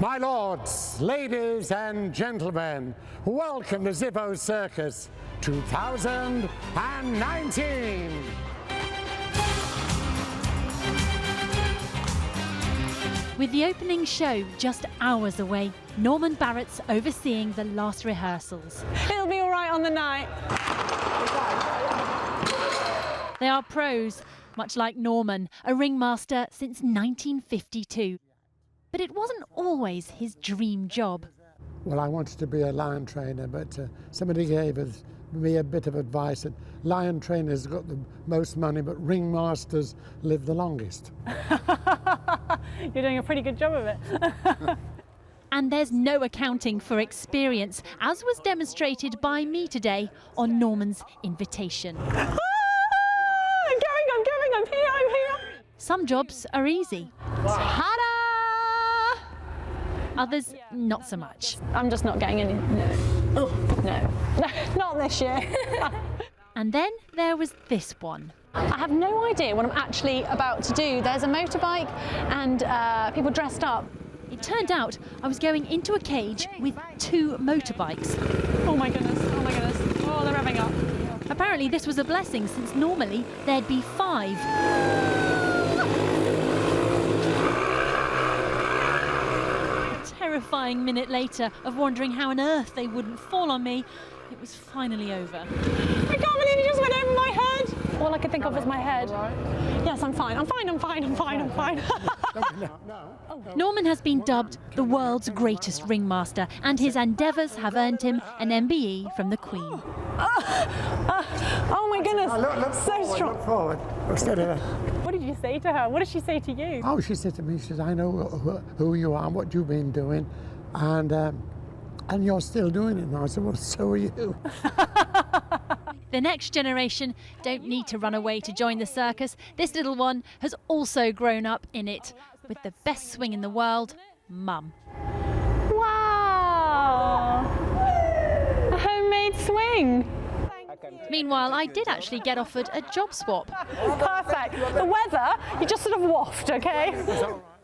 My lords, ladies and gentlemen, welcome to Zippos Circus 2019. With the opening show just hours away, Norman Barrett's overseeing the last rehearsals. It'll be all right on the night. They are pros, much like Norman, a ringmaster since 1952. But it wasn't always his dream job. Well, I wanted to be a lion trainer, but somebody gave me a bit of advice that lion trainers got the most money, but ringmasters live the longest. You're doing a pretty good job of it. And there's no accounting for experience, as was demonstrated by me today on Norman's invitation. I'm going, I'm here. Some jobs are easy. Ta-da! Others, not so much. I'm just not getting any. No, not this year. And then there was this one. I have no idea what I'm actually about to do. There's a motorbike and people dressed up. It turned out I was going into a cage with 2 motorbikes. Oh my goodness, oh my goodness. Oh, they're revving up. Apparently this was a blessing, since normally there'd be 5. Terrifying minute later of wondering how on earth they wouldn't fall on me, it was finally over. I can't believe you just went over my head. All I could think of was my head. Right. Yes, I'm fine. Norman has been dubbed the world's greatest ringmaster, and his endeavours have earned him an MBE from the Queen. Oh my goodness, so strong. Look forward. What did you say to her? What did she say to you? Oh, she said to me, she says, I know who you are, what you've been doing, and you're still doing it. And I said, well, so are you. The next generation don't need to run away to join the circus. This little one has also grown up in it, with the best swing in the world, Mum. Wow! A homemade swing. Meanwhile, I did actually get offered a job swap. Perfect. The weather, you just sort of waft, okay?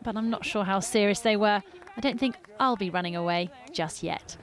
But I'm not sure how serious they were. I don't think I'll be running away just yet.